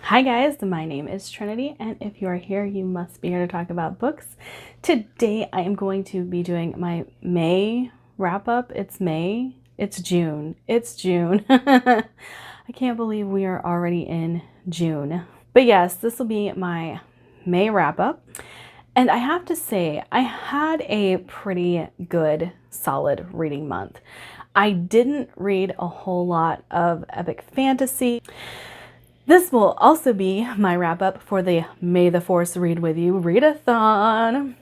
Hi guys, my name is Trinity, and if you are here, you must be here to talk about books. Today I am going to be doing my May wrap-up. It's May. It's June. It's June. I can't believe we are already in June. But yes, this will be my May wrap-up. And I have to say, I had a pretty good, solid reading month. I didn't read a whole lot of epic fantasy. This will also be my wrap-up for the May the Force Read With You Readathon.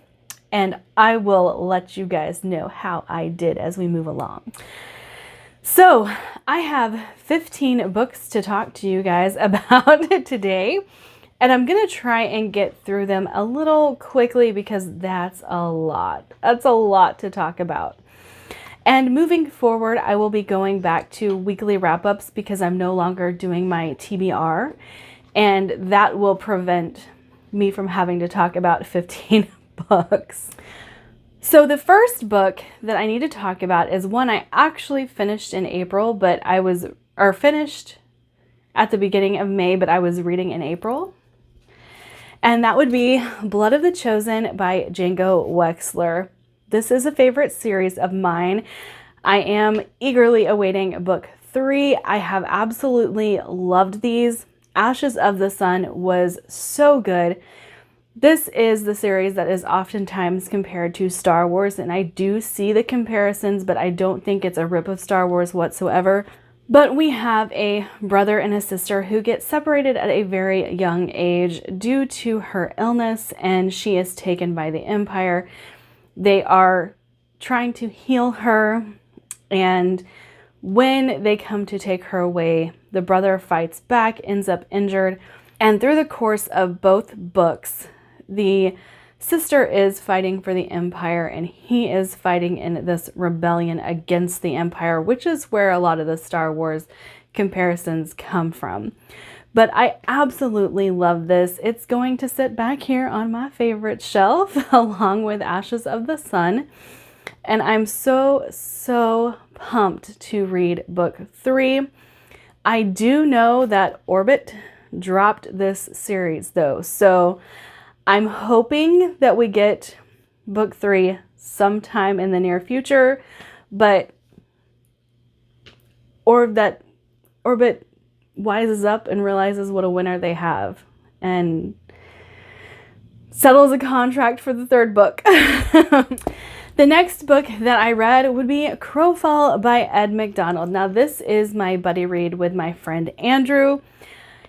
And I will let you guys know how I did as we move along. So, I have 15 books to talk to you guys about today. And I'm going to try and get through them a little quickly because that's a lot. That's a lot to talk about. And moving forward, I will be going back to weekly wrap-ups because I'm no longer doing my TBR. And that will prevent me from having to talk about 15 books. So the first book that I need to talk about is one I actually finished in April, but finished at the beginning of May, but I was reading in April. And that would be Blood of the Chosen by Django Wexler. This is a favorite series of mine. I am eagerly awaiting book 3. I have absolutely loved these. Ashes of the Sun was so good. This is the series that is oftentimes compared to Star Wars, and I do see the comparisons, but I don't think it's a rip of Star Wars whatsoever. But we have a brother and a sister who get separated at a very young age due to her illness, and she is taken by the Empire. They are trying to heal her, and when they come to take her away, the brother fights back, ends up injured, and through the course of both books, the sister is fighting for the Empire, and he is fighting in this rebellion against the Empire, which is where a lot of the Star Wars comparisons come from. But I absolutely love this. It's going to sit back here on my favorite shelf along with Ashes of the Sun. And I'm so pumped to read book 3. I do know that Orbit dropped this series though. So I'm hoping that we get book 3 sometime in the near future, or that Orbit wises up and realizes what a winner they have and settles a contract for the 3rd book. The next book that I read would be Crowfall by Ed Mcdonald. Now this is my buddy read with my friend Andrew.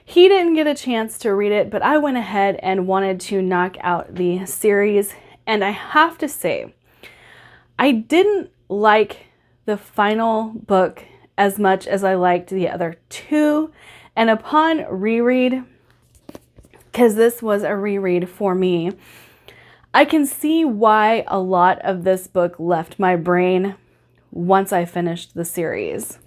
He didn't get a chance to read it, but I went ahead and wanted to knock out the series. And I have to say, I didn't like the final book as much as I liked the other 2. And upon reread, because this was a reread for me, I can see why a lot of this book left my brain once I finished the series.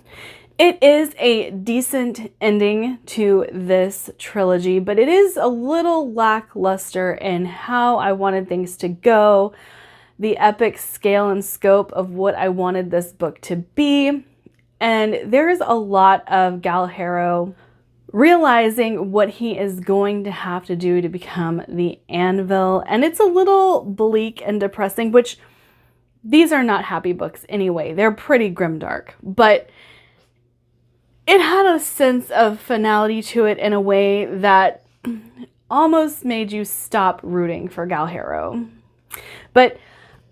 It is a decent ending to this trilogy, but it is a little lackluster in how I wanted things to go, the epic scale and scope of what I wanted this book to be. And there's a lot of Galahero realizing what he is going to have to do to become the Anvil. And it's a little bleak and depressing, which these are not happy books anyway. They're pretty grimdark, but it had a sense of finality to it in a way that almost made you stop rooting for Galahero. But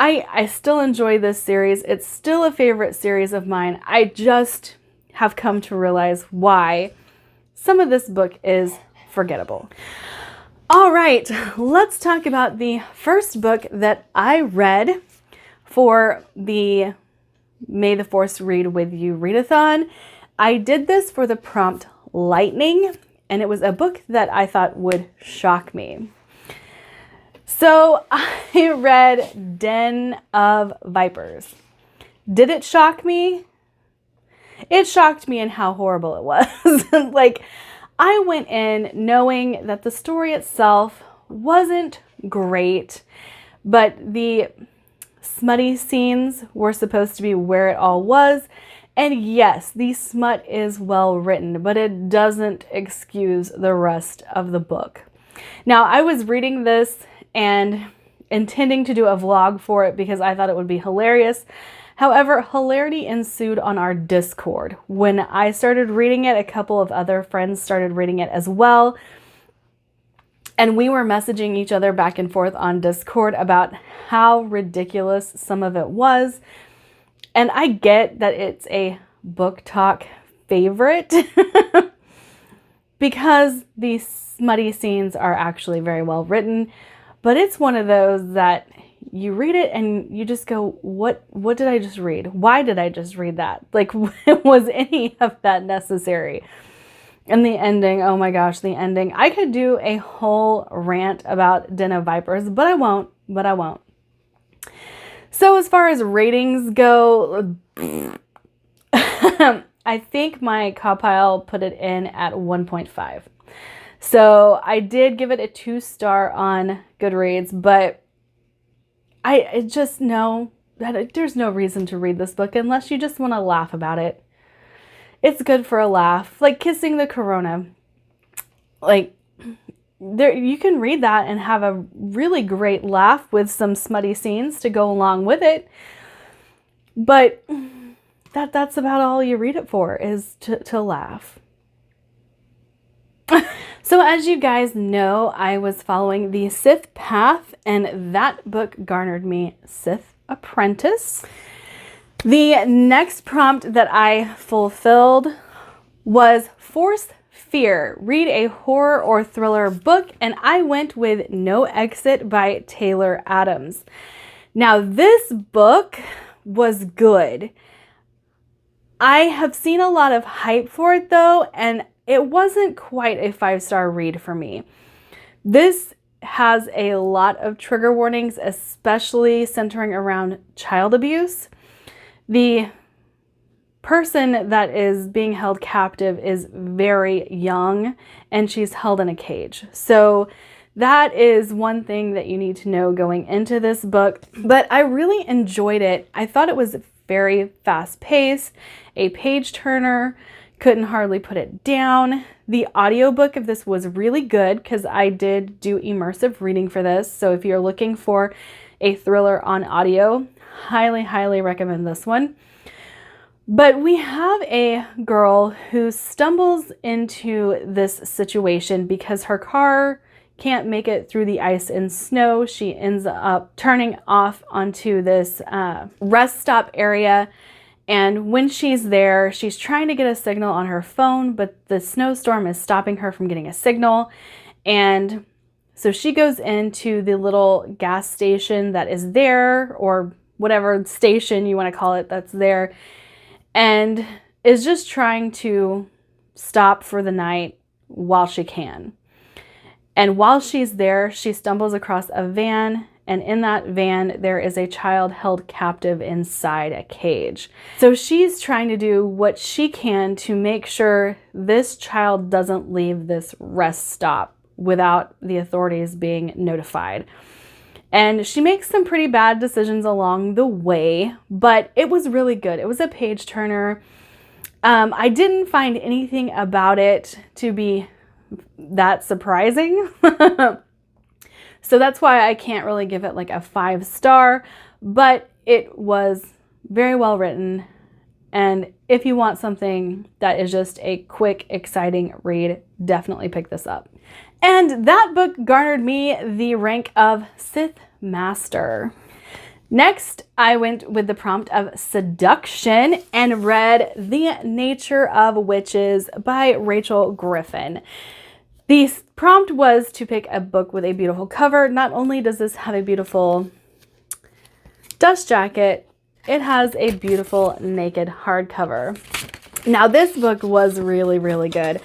I still enjoy this series. It's still a favorite series of mine. I just have come to realize why some of this book is forgettable. All right, let's talk about the first book that I read for the May the Force Read With You Readathon. I did this for the prompt Lightning, and it was a book that I thought would shock me. So I read Den of Vipers. Did it shock me? It shocked me in how horrible it was. Like, I went in knowing that the story itself wasn't great, but the smutty scenes were supposed to be where it all was. And yes, the smut is well written, but it doesn't excuse the rest of the book. Now, I was reading this and intending to do a vlog for it because I thought it would be hilarious. However, hilarity ensued on our Discord. When I started reading it, a couple of other friends started reading it as well. And we were messaging each other back and forth on Discord about how ridiculous some of it was. And I get that it's a book talk favorite because these smutty scenes are actually very well written. But it's one of those that you read it and you just go, what did I just read? Why did I just read that? Like, was any of that necessary? And the ending, oh my gosh, the ending. I could do a whole rant about Den of Vipers, but I won't. So as far as ratings go, I think my Cowpile put it in at 1.5. So I did give it a 2-star on Goodreads, but I just know that there's no reason to read this book unless you just want to laugh about it. It's good for a laugh, like Kissing the Corona. Like, you can read that and have a really great laugh with some smutty scenes to go along with it. But that's about all you read it for, is to laugh. So as you guys know, I was following the Sith path, and that book garnered me Sith Apprentice. The next prompt that I fulfilled was Force Fear. Read a horror or thriller book, and I went with No Exit by Taylor Adams. Now, this book was good. I have seen a lot of hype for it though, and it wasn't quite a 5-star read for me. This has a lot of trigger warnings, especially centering around child abuse. The person that is being held captive is very young, and she's held in a cage. So that is one thing that you need to know going into this book. But I really enjoyed it. I thought it was very fast-paced, a page-turner, couldn't hardly put it down. The audiobook of this was really good because I did do immersive reading for this. So if you're looking for a thriller on audio, highly, highly recommend this one. But we have a girl who stumbles into this situation because her car can't make it through the ice and snow. She ends up turning off onto this rest stop area. And when she's there, she's trying to get a signal on her phone, but the snowstorm is stopping her from getting a signal. And so she goes into the little gas station that is there, or whatever station you want to call it that's there, and is just trying to stop for the night while she can. And while she's there, she stumbles across a van, and in that van, there is a child held captive inside a cage. So she's trying to do what she can to make sure this child doesn't leave this rest stop without the authorities being notified. And she makes some pretty bad decisions along the way, but it was really good. It was a page turner. I didn't find anything about it to be that surprising. So that's why I can't really give it like a 5-star, but it was very well written. And if you want something that is just a quick, exciting read, definitely pick this up. And that book garnered me the rank of Sith Master. Next, I went with the prompt of Seduction and read The Nature of Witches by Rachel Griffin. The prompt was to pick a book with a beautiful cover. Not only does this have a beautiful dust jacket, it has a beautiful naked hardcover. Now, this book was really, really good.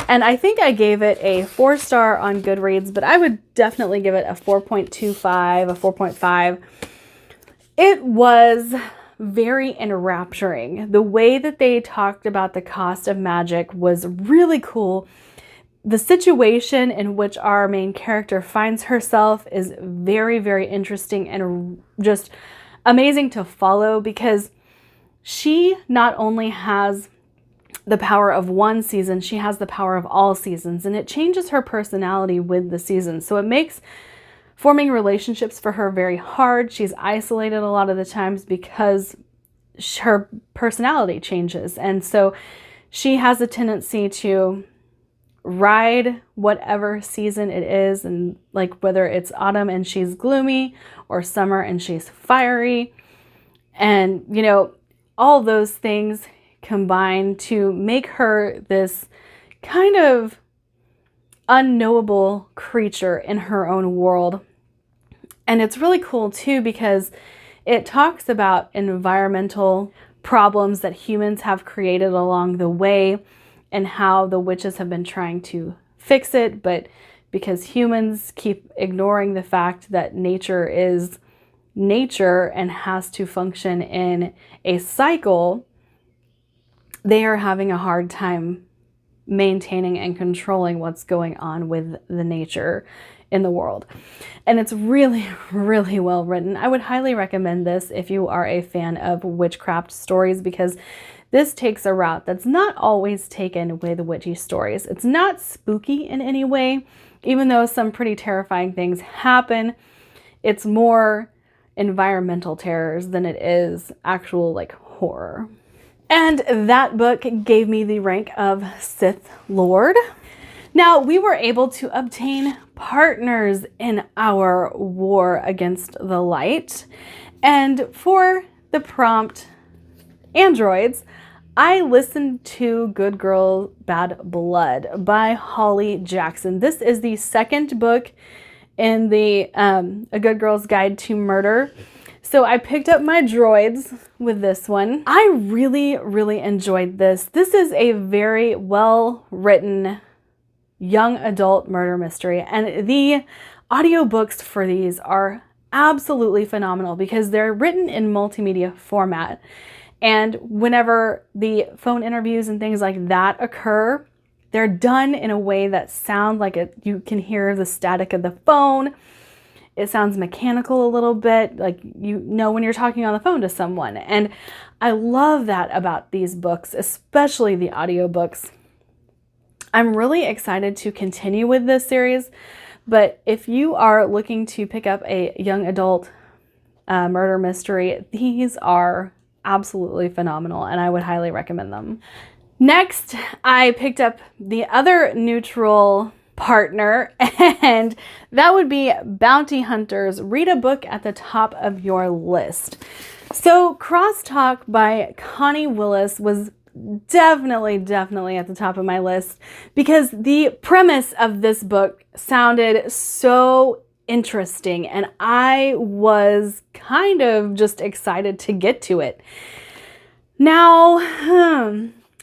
And I think I gave it a 4-star on Goodreads, but I would definitely give it a 4.25, a 4.5. It was very enrapturing. The way that they talked about the cost of magic was really cool. The situation in which our main character finds herself is very, very interesting and just amazing to follow, because she not only has the power of one season, she has the power of all seasons, and it changes her personality with the seasons. So it makes forming relationships for her very hard. She's isolated a lot of the times because her personality changes. And so she has a tendency to ride whatever season it is, and like whether it's autumn and she's gloomy or summer and she's fiery, and you know, all those things combine to make her this kind of unknowable creature in her own world. And it's really cool too, because it talks about environmental problems that humans have created along the way, and how the witches have been trying to fix it, but because humans keep ignoring the fact that nature is nature and has to function in a cycle, they are having a hard time maintaining and controlling what's going on with the nature in the world. And it's really, really well written. I would highly recommend this if you are a fan of witchcraft stories, because this takes a route that's not always taken with witchy stories. It's not spooky in any way, even though some pretty terrifying things happen. It's more environmental terrors than it is actual like horror. And that book gave me the rank of Sith Lord. Now, we were able to obtain partners in our war against the light. And for the prompt androids, I listened to Good Girl, Bad Blood by Holly Jackson. This is the second book in the A Good Girl's Guide to Murder. So I picked up my droids with this one. I really, really enjoyed this. This is a very well-written young adult murder mystery, and the audiobooks for these are absolutely phenomenal because they're written in multimedia format. And whenever the phone interviews and things like that occur, they're done in a way that sounds like you can hear the static of the phone. It sounds mechanical a little bit, like you know when you're talking on the phone to someone. And I love that about these books, especially the audiobooks. I'm really excited to continue with this series, but if you are looking to pick up a young adult murder mystery, these are absolutely phenomenal, and I would highly recommend them. Next, I picked up the other neutral partner, and that would be Bounty Hunters. Read a book at the top of your list. So Crosstalk by Connie Willis was definitely at the top of my list because the premise of this book sounded so interesting, and I was kind of just excited to get to it. Now,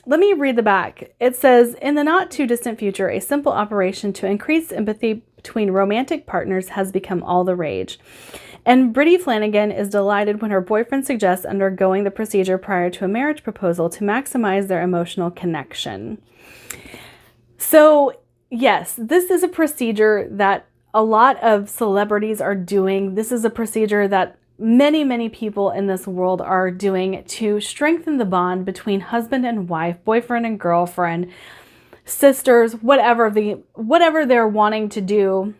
let me read the back. It says, in the not too distant future, a simple operation to increase empathy between romantic partners has become all the rage. And Brittany Flanagan is delighted when her boyfriend suggests undergoing the procedure prior to a marriage proposal to maximize their emotional connection. So, yes, this is a procedure that a lot of celebrities are doing. This is a procedure that many people in this world are doing to strengthen the bond between husband and wife, boyfriend and girlfriend, sisters, whatever they're wanting to do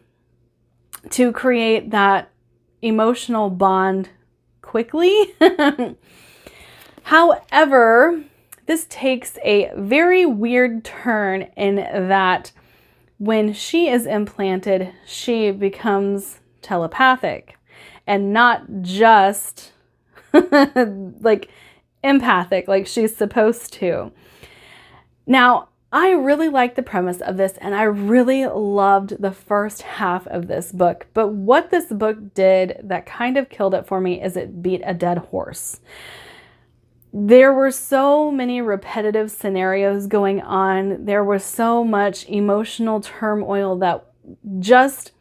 to create that emotional bond quickly. However, this takes a very weird turn in that when she is implanted, she becomes telepathic and not just like empathic like she's supposed to. Now, I really like the premise of this, and I really loved the first half of this book. But what this book did that kind of killed it for me is it beat a dead horse. There were so many repetitive scenarios going on. There was so much emotional turmoil that just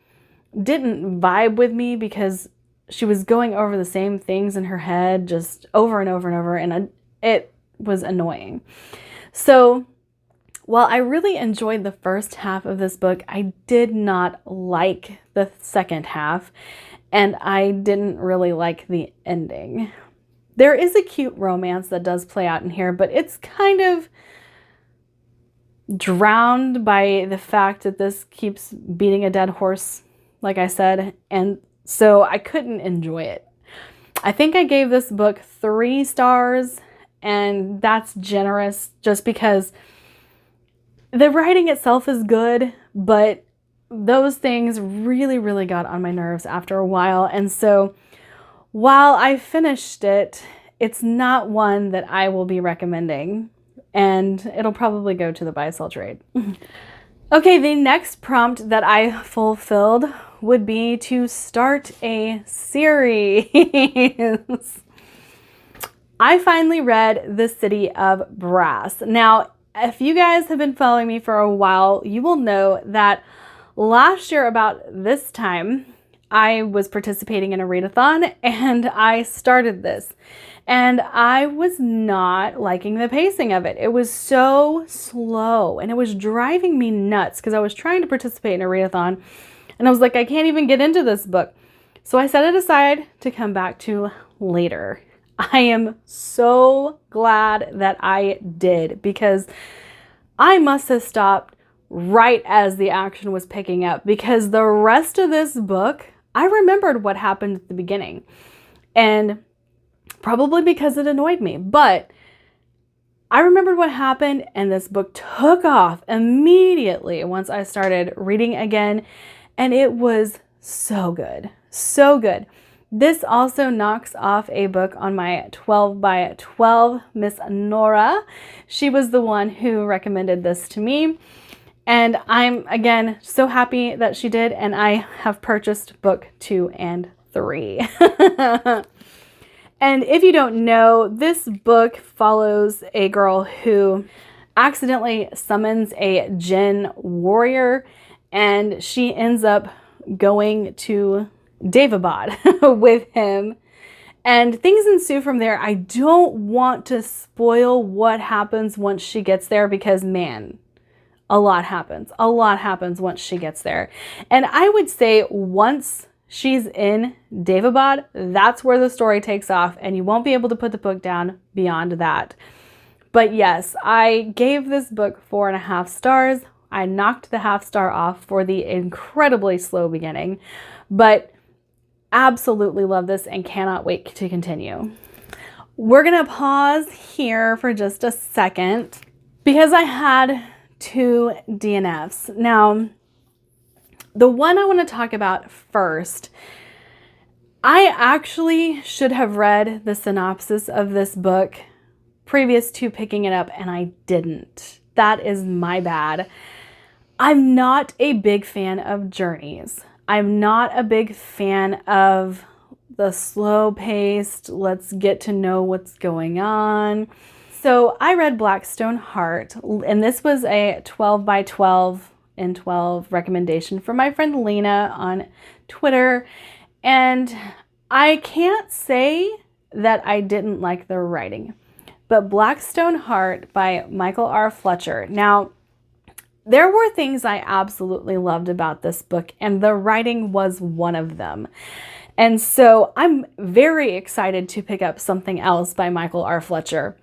didn't vibe with me because she was going over the same things in her head just over and over and over, and it was annoying. So while I really enjoyed the first half of this book, I did not like the second half, and I didn't really like the ending. There is a cute romance that does play out in here, but it's kind of drowned by the fact that this keeps beating a dead horse, like I said, and so I couldn't enjoy it. I think I gave this book 3 stars, and that's generous just because the writing itself is good, but those things really, really got on my nerves after a while. And so while I finished it, it's not one that I will be recommending, and it'll probably go to the buy-sell trade. Okay, the next prompt that I fulfilled would be to start a series. I finally read The City of Brass. Now, if you guys have been following me for a while, you will know that last year about this time, I was participating in a readathon and I started this. And I was not liking the pacing of it. It was so slow and it was driving me nuts because I was trying to participate in a readathon and I was like, I can't even get into this book. So I set it aside to come back to later. I am so glad that I did because I must have stopped right as the action was picking up, because the rest of this book, I remembered what happened at the beginning, and probably because it annoyed me, but I remembered what happened, and this book took off immediately once I started reading again, and it was so good, so good. This also knocks off a book on my 12 by 12, Miss Nora. She was the one who recommended this to me. And I'm, again, so happy that she did. And I have purchased book 2 and 3. And if you don't know, this book follows a girl who accidentally summons a Jinn warrior. And she ends up going to Davabad with him, and things ensue from there. I don't want to spoil what happens once she gets there because, man, a lot happens. A lot happens once she gets there. And I would say once she's in Davabad, that's where the story takes off, and you won't be able to put the book down beyond that. But yes, I gave this book 4.5 stars. I knocked the half star off for the incredibly slow beginning, but absolutely love this and cannot wait to continue. We're gonna pause here for just a second because I had 2 DNFs. Now, the one I want to talk about first, I actually should have read the synopsis of this book previous to picking it up, and I didn't. That is my bad. I'm not a big fan of journeys. I'm not a big fan of the slow-paced, let's get to know what's going on. So I read Blackstone Heart, and this was a 12 by 12 and 12 recommendation from my friend Lena on Twitter. And I can't say that I didn't like the writing, but Blackstone Heart by Michael R. Fletcher. Now, there were things I absolutely loved about this book, and the writing was one of them. And so I'm very excited to pick up something else by Michael R. Fletcher.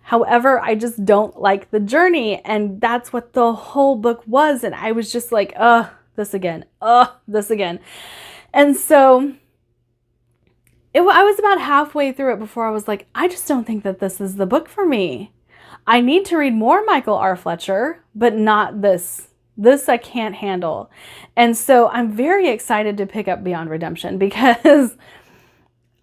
However, I just don't like the journey, and that's what the whole book was. And I was just like, this again, this again. And so I was about halfway through it before I was like, I just don't think that this is the book for me. I need to read more Michael R. Fletcher, but not this. This I can't handle. And so I'm very excited to pick up Beyond Redemption because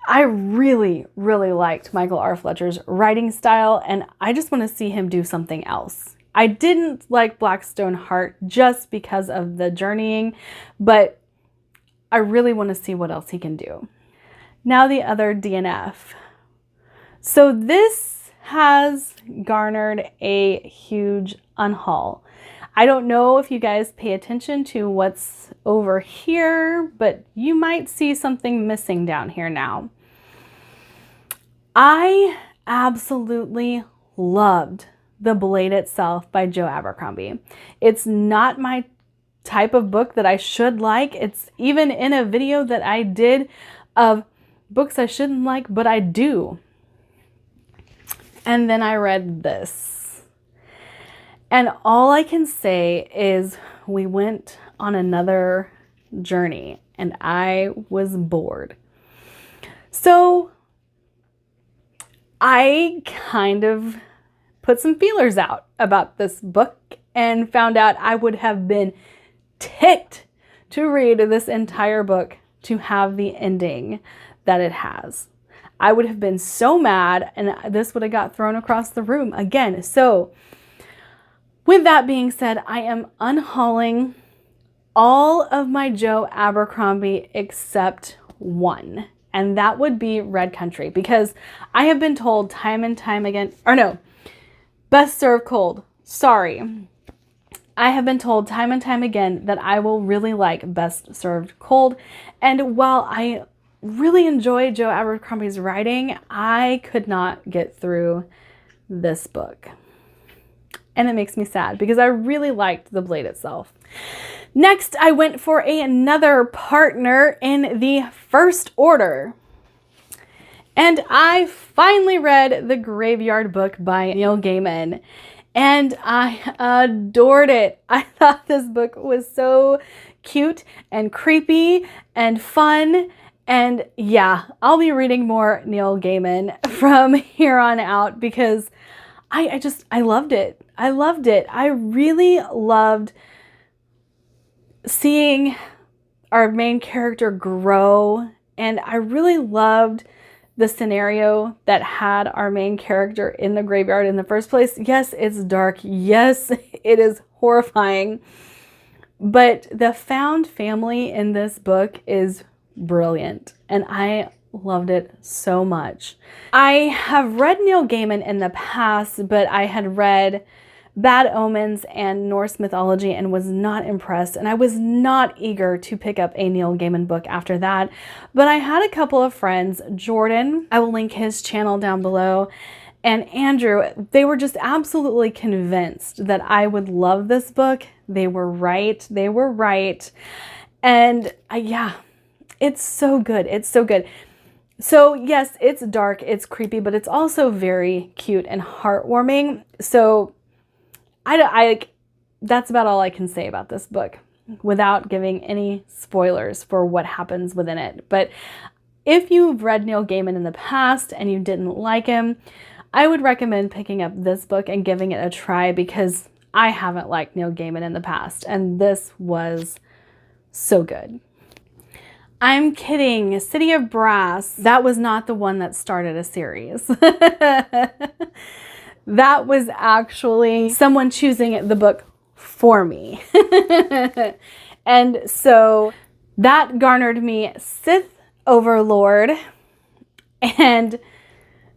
I really, really liked Michael R. Fletcher's writing style, and I just want to see him do something else. I didn't like Blackstone Heart just because of the journeying, but I really want to see what else he can do. Now the other DNF. So this has garnered a huge unhaul. I don't know if you guys pay attention to what's over here, but you might see something missing down here now. I absolutely loved The Blade Itself by Joe Abercrombie. It's not my type of book that I should like. It's even in a video that I did of books I shouldn't like, but I do. And then I read this. And all I can say is we went on another journey and I was bored. So I kind of put some feelers out about this book and found out I would have been ticked to read this entire book to have the ending that it has. I would have been so mad and this would have got thrown across the room again. So with that being said, I am unhauling all of my Joe Abercrombie except one. And that would be Red Country, because I have been told time and time again, or no, Best Served Cold. Sorry. I have been told time and time again that I will really like Best Served Cold. And while I really enjoy Joe Abercrombie's writing, I could not get through this book. And it makes me sad because I really liked the blade itself. Next, I went for another partner in the First Order. And I finally read The Graveyard Book by Neil Gaiman. And I adored it. I thought this book was so cute and creepy and fun. And yeah, I'll be reading more Neil Gaiman from here on out because I loved it. I loved it. I really loved seeing our main character grow, and I really loved the scenario that had our main character in the graveyard in the first place. Yes, it's dark. Yes, it is horrifying. But the found family in this book is brilliant, and I loved it so much. I have read Neil Gaiman in the past, but I had read Bad Omens and Norse mythology and was not impressed, and I was not eager to pick up a Neil Gaiman book after that. But I had a couple of friends, Jordan, I will link his channel down below, and Andrew, they were just absolutely convinced that I would love this book. They were right. They were right. And yeah, it's so good. It's so good. So yes, it's dark, it's creepy, but it's also very cute and heartwarming. So that's about all I can say about this book without giving any spoilers for what happens within it. But if you've read Neil Gaiman in the past and you didn't like him, I would recommend picking up this book and giving it a try, because I haven't liked Neil Gaiman in the past, and this was so good. I'm kidding. City of Brass, that was not the one that started a series. That was actually someone choosing the book for me. And so that garnered me Sith Overlord. And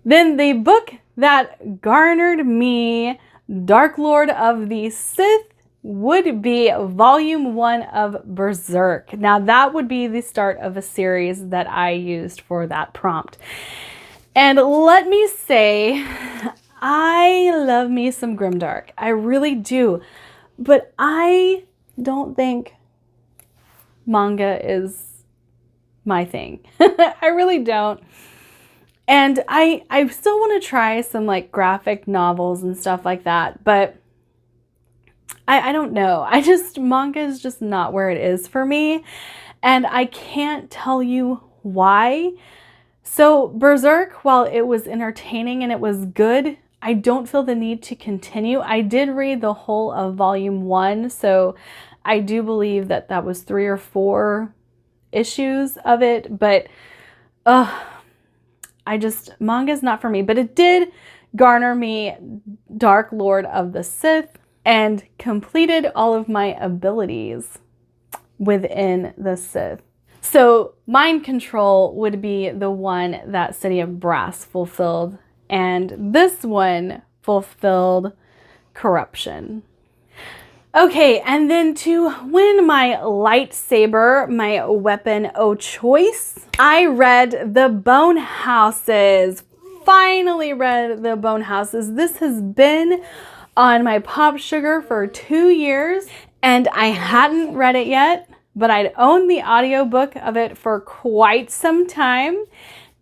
then the book that garnered me Dark Lord of the Sith would be Volume 1 of Berserk. Now that would be the start of a series that I used for that prompt. And let me say, I love me some grimdark. I really do. But I don't think manga is my thing. I really don't. And I still want to try some like graphic novels and stuff like that, but I don't know. Manga is just not where it is for me, and I can't tell you why. So Berserk, while it was entertaining and it was good, I don't feel the need to continue. I did read the whole of Volume 1, so I do believe that that was 3 or 4 issues of it, but manga's not for me. But it did garner me Dark Lord of the Sith and completed all of my abilities within the Sith. So Mind Control would be the one that City of Brass fulfilled, and this one fulfilled Corruption. Okay, and then to win my lightsaber, my weapon of choice, I read The Bone Houses. Finally read The Bone Houses. This has been on my Pop Sugar for 2 years, and I hadn't read it yet, but I'd owned the audiobook of it for quite some time.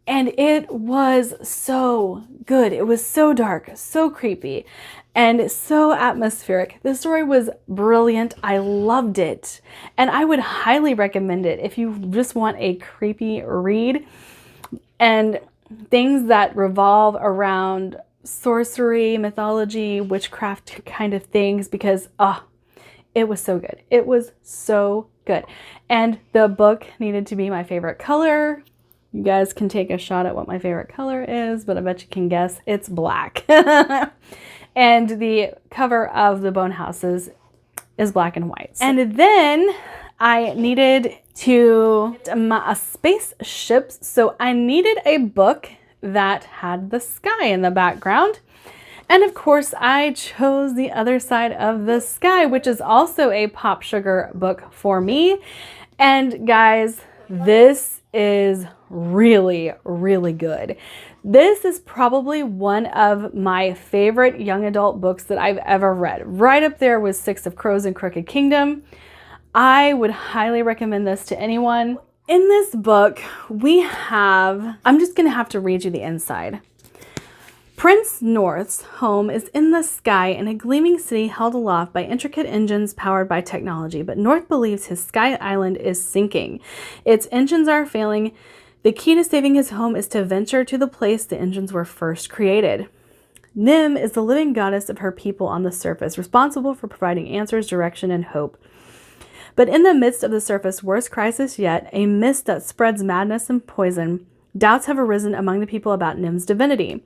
And it was so good. It was so dark, so creepy, and so atmospheric. The story was brilliant. I loved it. And I would highly recommend it if you just want a creepy read and things that revolve around sorcery, mythology, witchcraft kind of things, because it was so good. It was so good. And the book needed to be my favorite color. You guys can take a shot at what my favorite color is, but I bet you can guess it's black. And the cover of the Bone Houses is black and white. And then I needed a spaceship, so I needed a book that had the sky in the background. And of course, I chose The Other Side of the Sky, which is also a Pop Sugar book for me. And guys, this is really, really good. This is probably one of my favorite young adult books that I've ever read. Right up there with Six of Crows and Crooked Kingdom. I would highly recommend this to anyone. In this book, we have, I'm just gonna have to read you the inside. Prince North's home is in the sky in a gleaming city held aloft by intricate engines powered by technology, but North believes his sky island is sinking. Its engines are failing. The key to saving his home is to venture to the place the engines were first created. Nim is the living goddess of her people on the surface, responsible for providing answers, direction, and hope. But in the midst of the surface worst crisis yet, a mist that spreads madness and poison, doubts have arisen among the people about Nim's divinity.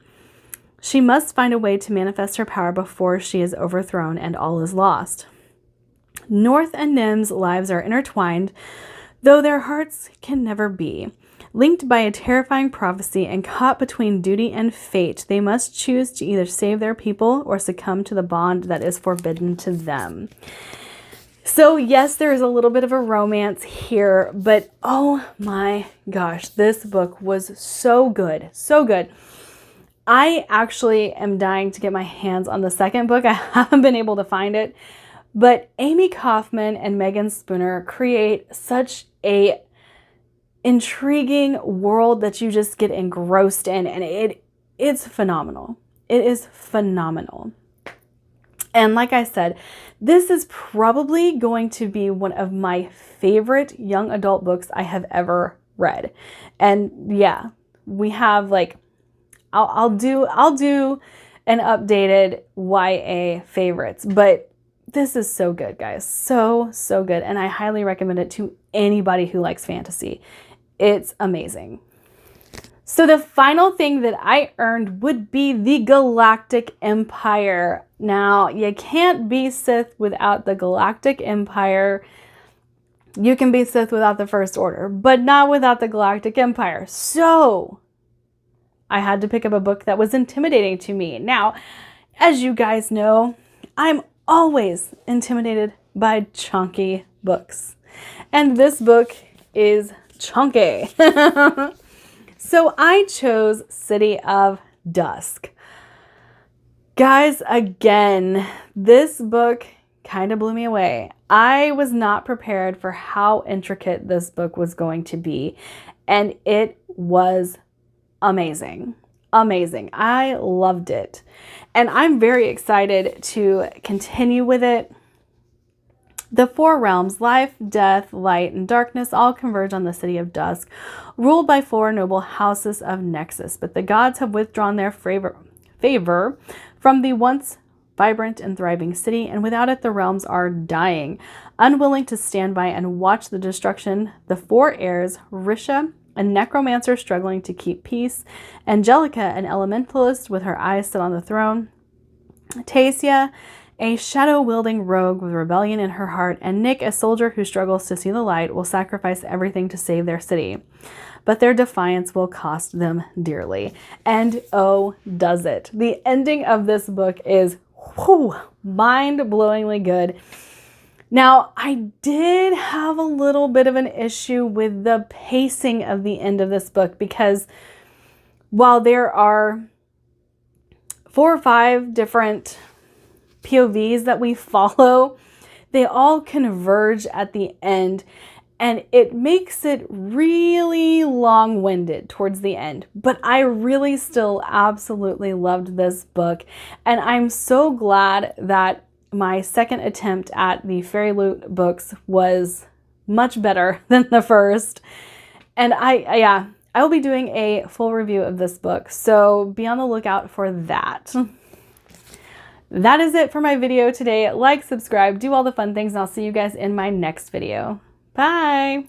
She must find a way to manifest her power before she is overthrown and all is lost. North and Nim's lives are intertwined, though their hearts can never be. Linked by a terrifying prophecy and caught between duty and fate, they must choose to either save their people or succumb to the bond that is forbidden to them. So yes, there is a little bit of a romance here, but oh my gosh, this book was so good, so good. I actually am dying to get my hands on the second book. I haven't been able to find it, but Amy Kaufman and Megan Spooner create such a intriguing world that you just get engrossed in, and it's phenomenal. It is phenomenal. And like I said, this is probably going to be one of my favorite young adult books I have ever read. And yeah, we have like, I'll do an updated YA favorites, but this is so good, guys. So good. And I highly recommend it to anybody who likes fantasy. It's amazing. So the final thing that I earned would be the Galactic Empire. Now, you can't be Sith without the Galactic Empire. You can be Sith without the First Order, but not without the Galactic Empire. So I had to pick up a book that was intimidating to me. Now, as you guys know, I'm always intimidated by chunky books. And this book is chunky. So I chose City of Dusk. Guys, again, this book kind of blew me away. I was not prepared for how intricate this book was going to be, and it was amazing. Amazing. I loved it. And I'm very excited to continue with it. The four realms, life, death, light, and darkness, all converge on the City of Dusk, ruled by four noble houses of Nexus. But the gods have withdrawn their favor from the once vibrant and thriving city, and without it the realms are dying. Unwilling to stand by and watch the destruction, the four heirs, Risha, a necromancer struggling to keep peace, Angelica, an elementalist with her eyes set on the throne, Tasia, a shadow-wielding rogue with rebellion in her heart, and Nick, a soldier who struggles to see the light, will sacrifice everything to save their city. But their defiance will cost them dearly. And oh, does it. The ending of this book is mind-blowingly good. Now, I did have a little bit of an issue with the pacing of the end of this book, because while there are 4 or 5 different POVs that we follow, they all converge at the end. and it makes it really long-winded towards the end. But I really still absolutely loved this book, and I'm so glad that my second attempt at the Fairy Loot books was much better than the first. And I will be doing a full review of this book, so be on the lookout for that. That is it for my video today. Like, subscribe, do all the fun things, and I'll see you guys in my next video. Bye!